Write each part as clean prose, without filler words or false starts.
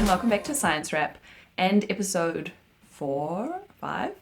welcome back to Science Wrap and episode 4, 5,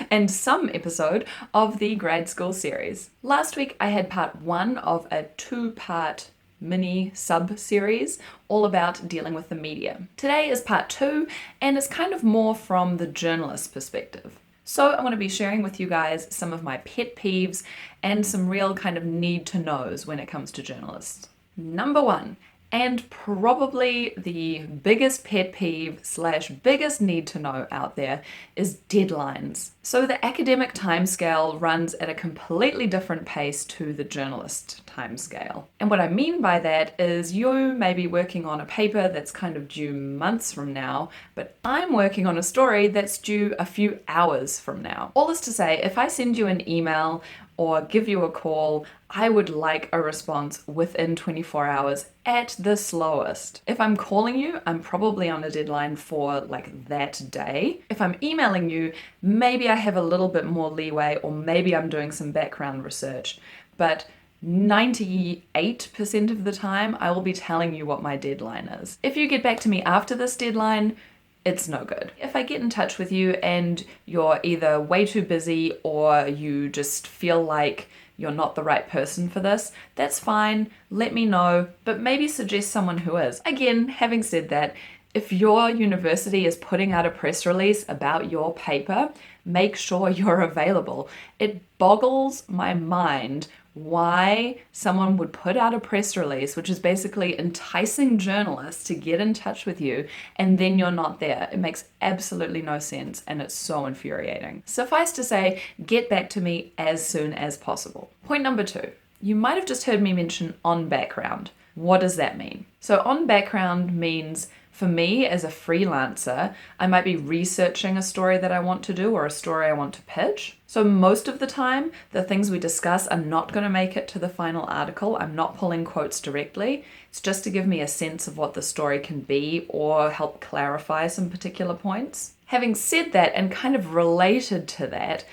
and some episode of the grad school series. Last week I had part 1 of a 2-part mini sub-series all about dealing with the media. Today is part 2 and it's kind of more from the journalist's perspective. So I'm going to be sharing with you guys some of my pet peeves and some real kind of need to knows when it comes to journalists. Number 1, and probably the biggest pet peeve / biggest need to know out there, is deadlines. So the academic timescale runs at a completely different pace to the journalist timescale. And what I mean by that is you may be working on a paper that's kind of due months from now, but I'm working on a story that's due a few hours from now. All this to say, if I send you an email or give you a call, I would like a response within 24 hours at the slowest. If I'm calling you, I'm probably on a deadline for like that day. If I'm emailing you, maybe I have a little bit more leeway, or maybe I'm doing some background research. But 98% of the time, I will be telling you what my deadline is. If you get back to me after this deadline, it's no good. If I get in touch with you and you're either way too busy or you just feel like you're not the right person for this, that's fine, let me know, but maybe suggest someone who is. Again, having said that, if your university is putting out a press release about your paper, make sure you're available. It boggles my mind why someone would put out a press release, which is basically enticing journalists to get in touch with you, and then you're not there. It makes absolutely no sense, and it's so infuriating. Suffice to say, get back to me as soon as possible. Point number 2. You might have just heard me mention on background. What does that mean? So on background means, for me as a freelancer, I might be researching a story that I want to do or a story I want to pitch. So most of the time, the things we discuss are not going to make it to the final article. I'm not pulling quotes directly. It's just to give me a sense of what the story can be or help clarify some particular points. Having said that, and kind of related to that,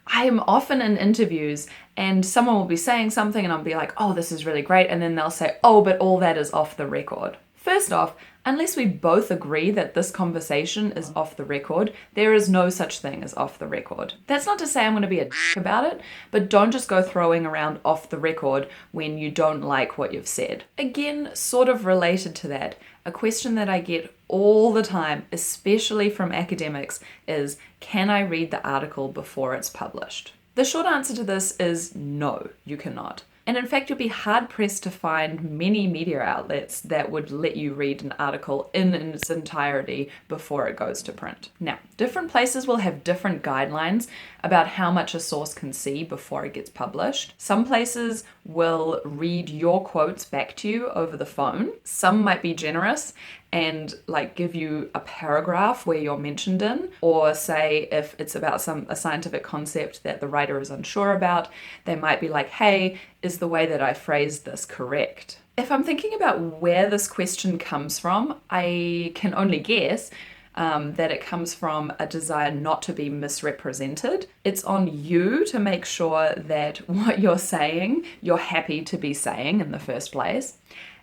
I am often in interviews and someone will be saying something and I'll be like, oh, this is really great. And then they'll say, oh, but all that is off the record. First off, unless we both agree that this conversation is off the record, there is no such thing as off the record. That's not to say I'm going to be a dick about it, but don't just go throwing around off the record when you don't like what you've said. Again, sort of related to that, a question that I get all the time, especially from academics, is, can I read the article before it's published? The short answer to this is no, you cannot. And in fact, you'll be hard-pressed to find many media outlets that would let you read an article in its entirety before it goes to print. Now, different places will have different guidelines about how much a source can see before it gets published. Some places will read your quotes back to you over the phone. Some might be generous and like give you a paragraph where you're mentioned in, or say if it's about a scientific concept that the writer is unsure about, they might be like, hey, is the way that I phrased this correct? If I'm thinking about where this question comes from, I can only guess that it comes from a desire not to be misrepresented. It's on you to make sure that what you're saying, you're happy to be saying in the first place.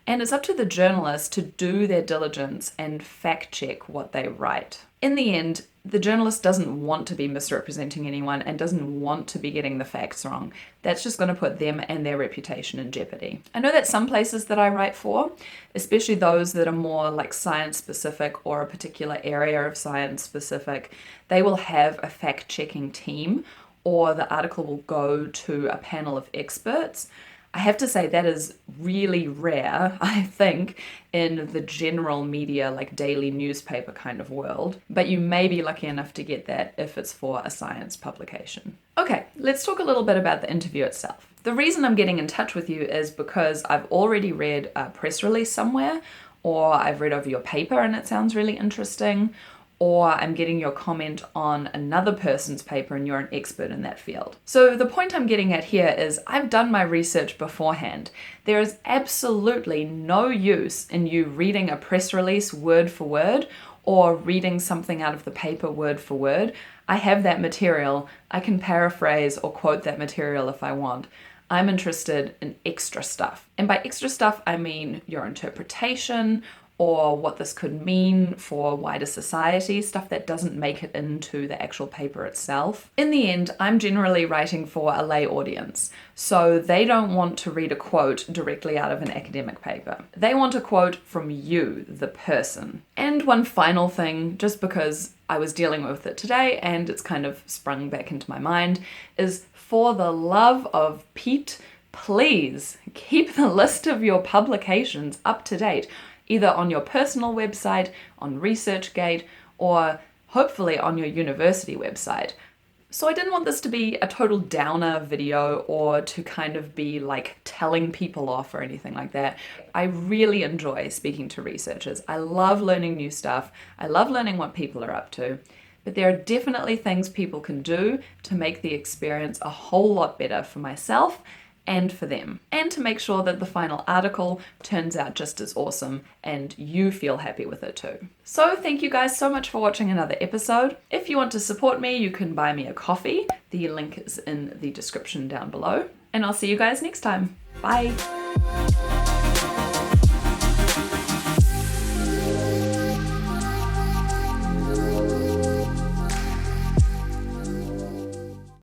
And it's up to the journalist to do their diligence and fact check what they write. In the end, the journalist doesn't want to be misrepresenting anyone and doesn't want to be getting the facts wrong. That's just going to put them and their reputation in jeopardy. I know that some places that I write for, especially those that are more like science specific or a particular area of science specific, they will have a fact checking team, or the article will go to a panel of experts. I have to say that is really rare, I think, in the general media, like daily newspaper kind of world. But you may be lucky enough to get that if it's for a science publication. Okay, let's talk a little bit about the interview itself. The reason I'm getting in touch with you is because I've already read a press release somewhere, or I've read over your paper and it sounds really interesting, or I'm getting your comment on another person's paper and you're an expert in that field. So the point I'm getting at here is I've done my research beforehand. There is absolutely no use in you reading a press release word for word or reading something out of the paper word for word. I have that material. I can paraphrase or quote that material if I want. I'm interested in extra stuff. And by extra stuff, I mean your interpretation or what this could mean for wider society, stuff that doesn't make it into the actual paper itself. In the end, I'm generally writing for a lay audience, so they don't want to read a quote directly out of an academic paper. They want a quote from you, the person. And one final thing, just because I was dealing with it today and it's kind of sprung back into my mind, is for the love of Pete, please keep the list of your publications up to date, either on your personal website, on ResearchGate, or hopefully on your university website. So I didn't want this to be a total downer video or to kind of be like telling people off or anything like that. I really enjoy speaking to researchers. I love learning new stuff. I love learning what people are up to. But there are definitely things people can do to make the experience a whole lot better for myself and for them, and to make sure that the final article turns out just as awesome and you feel happy with it too. So thank you guys so much for watching another episode. If you want to support me, you can buy me a coffee. The link is in the description down below, and I'll see you guys next time. Bye.